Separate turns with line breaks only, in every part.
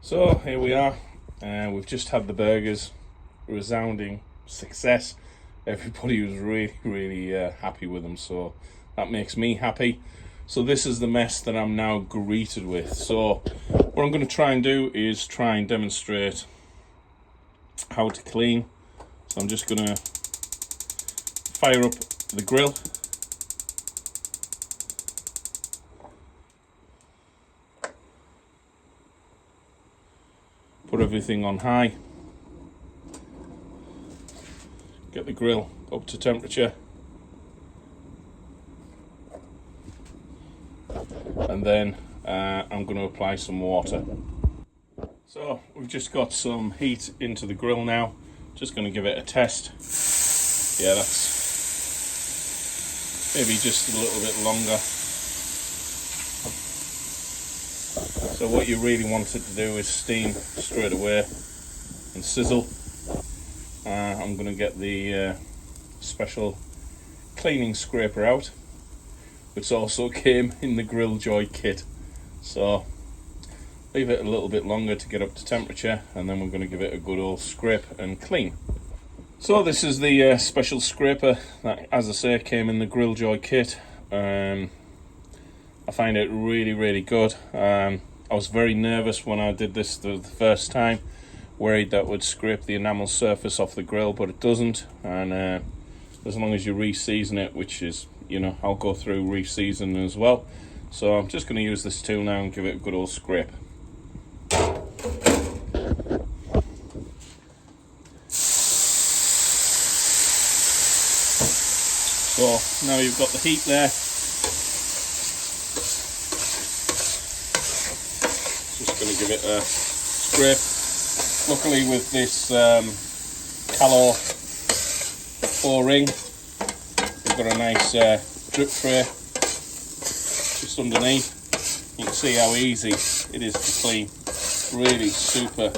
So here we are, we've just had the burgers, resounding success. Everybody was really happy with them, so that makes me happy. So this is the mess that I'm now greeted with. So what I'm going to try and do is try and demonstrate how to clean. So I'm just going to fire up the grill. Put everything on high. Get the grill up to temperature. And then I'm going to apply some water. So we've just got some heat into the grill now. Just going to give it a test. Yeah, that's maybe just a little bit longer. So what you really want it to do is steam straight away and sizzle. I'm going to get the special cleaning scraper out, which also came in the Grill Joy kit. So leave it a little bit longer to get up to temperature, and then we're going to give it a good old scrape and clean. So this is the special scraper that, as I say, came in the Grill Joy kit. I find it really good. I was very nervous when I did this the first time, worried that would scrape the enamel surface off the grill, but it doesn't. And as long as you re-season it, which is, you know, I'll go through re-seasoning as well. So I'm just going to use this tool now and give it a good old scrape. So now you've got the heat there. Just going to give it a scrape. Luckily with this Calor 4-ring, we've got a nice drip tray just underneath. You can see how easy it is to clean. Really super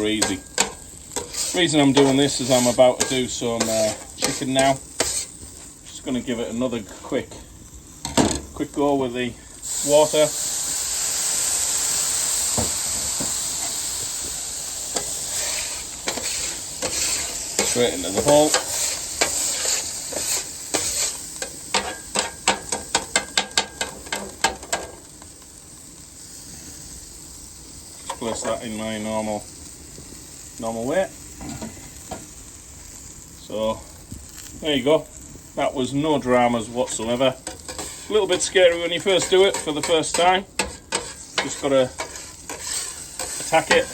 easy. The reason I'm doing this is I'm about to do some chicken now. Just going to give it another quick go with the water. Straight into the hole. Just place that in my normal way. So there you go. That was no dramas whatsoever. A little bit scary when you first do it for the first time. Just gotta attack it.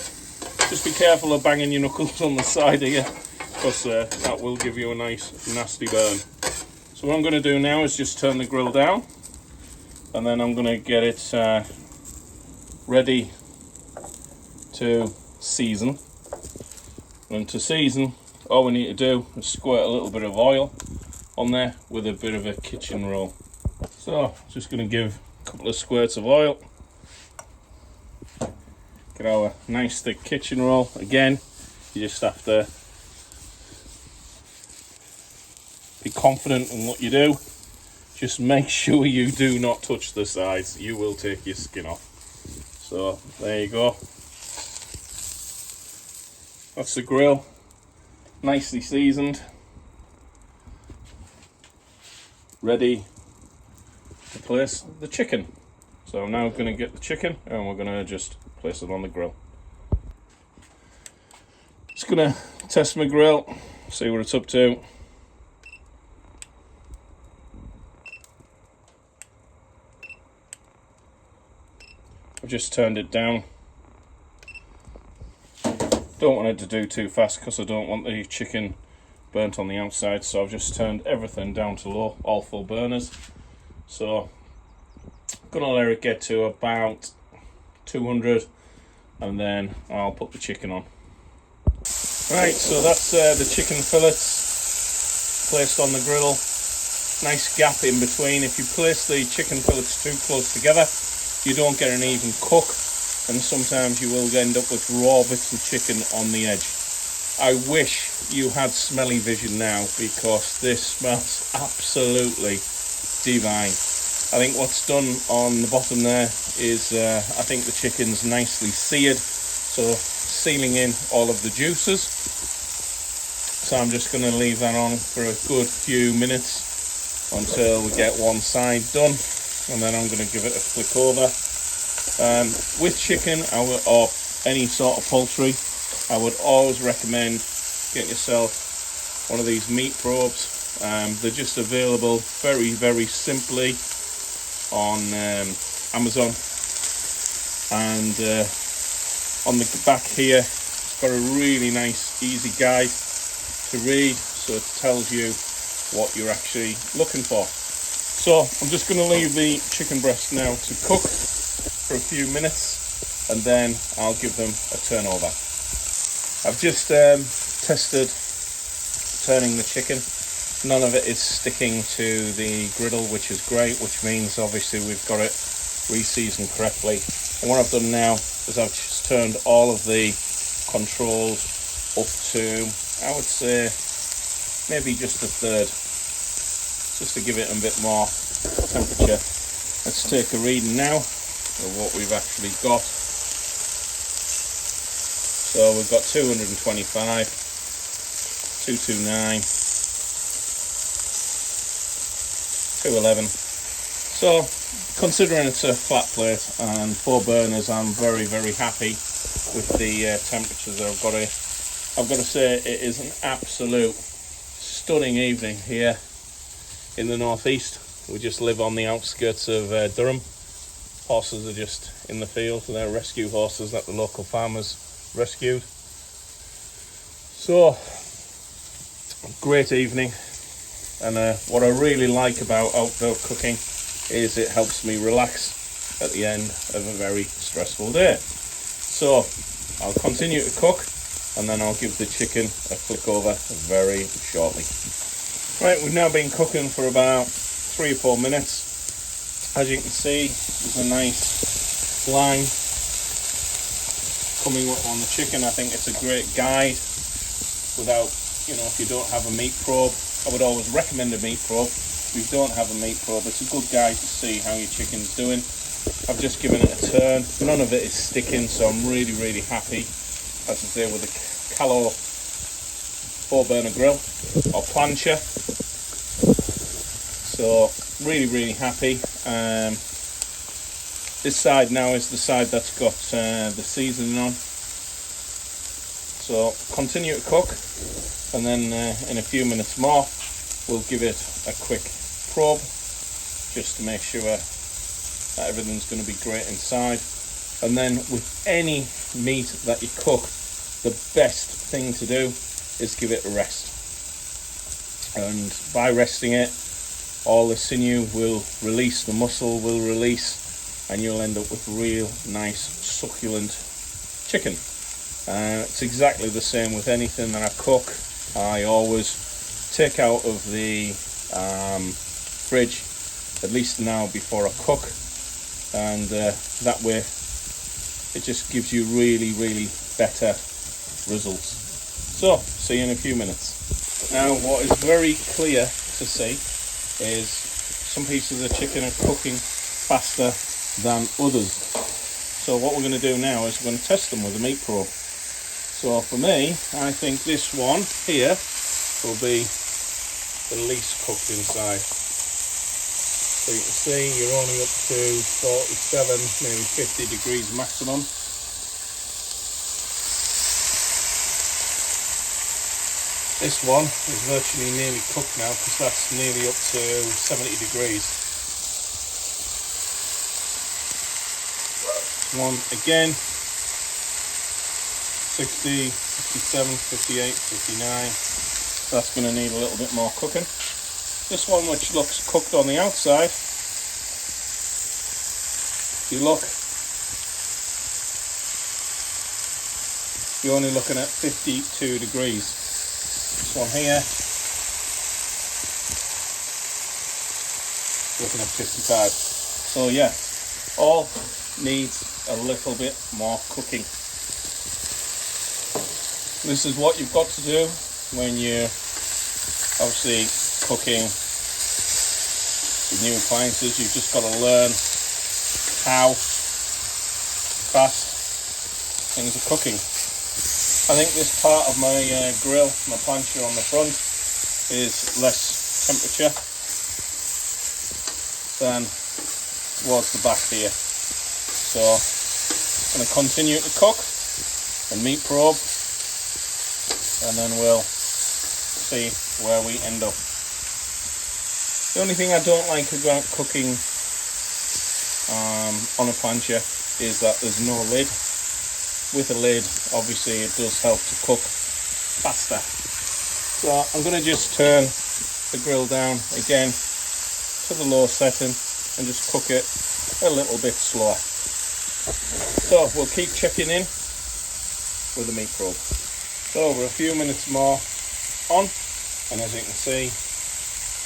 Just be careful of banging your knuckles on the side here, because that will give you a nice nasty burn. So what I'm going to do now is just turn the grill down, and then I'm going to get it ready to season. And to season, all we need to do is squirt a little bit of oil on there with a bit of a kitchen roll. So just going to give a couple of squirts of oil. Get our nice thick kitchen roll. Again, you just have to be confident in what you do. Just make sure you do not touch the sides. You will take your skin off. So there you go. That's the grill, nicely seasoned, ready to place the chicken. So I'm now going to get the chicken and we're going to just place it on the grill. Just going to test my grill, see what it's up to. I've just turned it down. Don't want it to do too fast because I don't want the chicken burnt on the outside, so I've just turned everything down to low, all 4 burners. So I'm gonna let it get to about 200 and then I'll put the chicken on. Right, so that's the chicken fillets placed on the grill. Nice gap in between. If you place the chicken fillets too close together, you don't get an even cook, and sometimes you will end up with raw bits of chicken on the edge. I wish you had smelly vision now, because this smells absolutely divine. I think what's done on the bottom there is I think the chicken's nicely seared, so sealing in all of the juices. So I'm just going to leave that on for a good few minutes until we get one side done, and then I'm going to give it a flick over. With chicken or any sort of poultry, I would always recommend getting yourself one of these meat probes. They're just available very, very simply on Amazon, and on the back here it's got a really nice easy guide to read, so it tells you what you're actually looking for. So I'm just going to leave the chicken breast now to cook for a few minutes, and then I'll give them a turn over. I've just tested turning the chicken. None of it is sticking to the griddle, which is great, which means obviously we've got it re-seasoned correctly. And what I've done now is I've just turned all of the controls up to, I would say, maybe just a third, just to give it a bit more temperature. Let's take a reading now of what we've actually got. So we've got 225, 229, 211. So considering it's a flat plate and 4 burners, I'm very, very happy with the temperatures that I've got here. I've got to say it is an absolute stunning evening here in the northeast. We just live on the outskirts of Durham. Horses are just in the field, so they're rescue horses that the local farmers rescued. So great evening. And what I really like about outdoor cooking is it helps me relax at the end of a very stressful day. So I'll continue to cook, and then I'll give the chicken a flick over very shortly. Right, we've now been cooking for about 3 or 4 minutes. As you can see, there's a nice line coming up on the chicken. I think it's a great guide without, if you don't have a meat probe. I would always recommend a meat probe. If you don't have a meat probe, it's a good guide to see how your chicken's doing. I've just given it a turn. None of it is sticking, so I'm really, really happy. As I say, with the Calor 4-burner grill or plancha. So really, really happy. This side now is the side that's got the seasoning on. So continue to cook, and then in a few minutes more we'll give it a quick probe just to make sure that everything's going to be great inside. And then with any meat that you cook, the best thing to do is give it a rest, and by resting it, all the sinew will release, the muscle will release, and you'll end up with real nice succulent chicken. It's exactly the same with anything that I cook. I always take out of the fridge at least an hour before I cook, and that way it just gives you really, really better results. So see you in a few minutes. Now what is very clear to see is some pieces of chicken are cooking faster than others. So what we're going to do now is we're going to test them with a meat probe. So for me, I think this one here will be the least cooked inside. So you can see you're only up to 47, maybe 50 degrees maximum. This one is virtually nearly cooked now, because that's nearly up to 70 degrees. One again, 60, 57, 58, 59. That's going to need a little bit more cooking. This one, which looks cooked on the outside, if you look, you're only looking at 52 degrees. This one here, looking at 55. So yeah, all needs a little bit more cooking. This is what you've got to do when you're obviously cooking with new appliances, you've just got to learn how fast things are cooking. I think this part of my grill, my plancha on the front, is less temperature than towards the back here. So I'm going to continue to cook and meat probe, and then we'll see where we end up. The only thing I don't like about cooking on a plancha is that there's no lid. With a lid, obviously it does help to cook faster. So I'm going to just turn the grill down again to the low setting and just cook it a little bit slower. So we'll keep checking in with the meat probe. So we're a few minutes more on, and as you can see,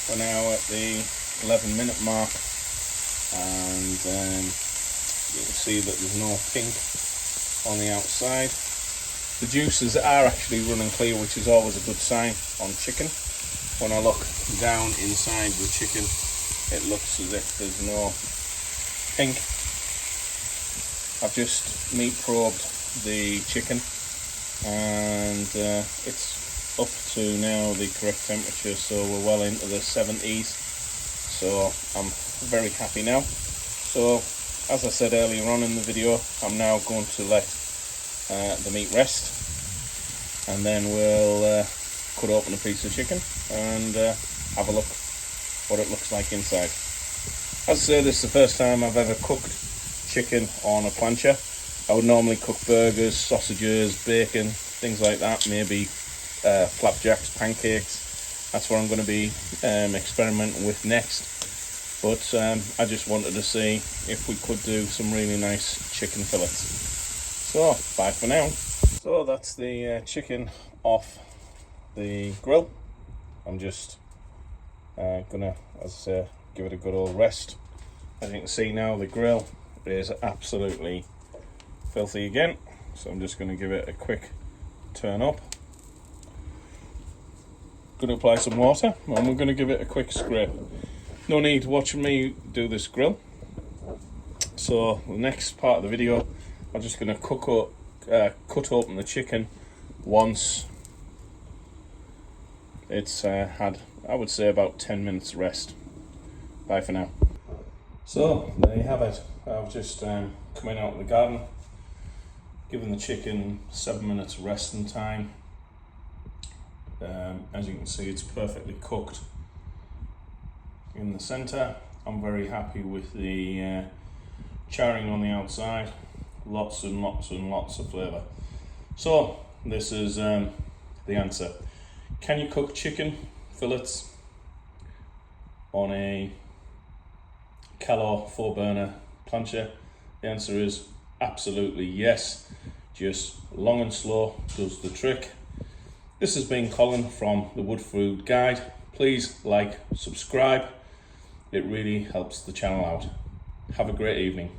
we're now at the 11-minute mark, and you can see that there's no pink on the outside. The juices are actually running clear, which is always a good sign on chicken. When I look down inside the chicken, it looks as if there's no pink. I've just meat probed the chicken, and it's up to now the correct temperature, so we're well into the 70s, so I'm very happy now. So as I said earlier on in the video, I'm now going to let the meat rest, and then we'll cut open a piece of chicken and have a look what it looks like inside. As I say, this is the first time I've ever cooked chicken on a plancha. I would normally cook burgers, sausages, bacon, things like that, maybe flapjacks, pancakes. That's what I'm going to be experimenting with next. But I just wanted to see if we could do some really nice chicken fillets. So, bye for now. So that's the chicken off the grill. I'm just gonna, as I say, give it a good old rest. As you can see now, the grill is absolutely filthy again. So I'm just gonna give it a quick turn up. Gonna apply some water, and we're gonna give it a quick scrape. No need watching me do this grill. So the next part of the video, I'm just going to cut open the chicken once it's had, I would say, about 10 minutes rest. Bye for now. So there you have it. I've just come in out of the garden, given the chicken 7 minutes resting time. As you can see, it's perfectly cooked in the center. I'm very happy with the charring on the outside. Lots and lots and lots of flavor. So this is the answer. Can you cook chicken fillets on a Calor 4-burner plancha? The answer is absolutely yes. Just long and slow does the trick. This has been Colin from the Wood Food Guide. Please like, subscribe. It really helps the channel out. Have a great evening.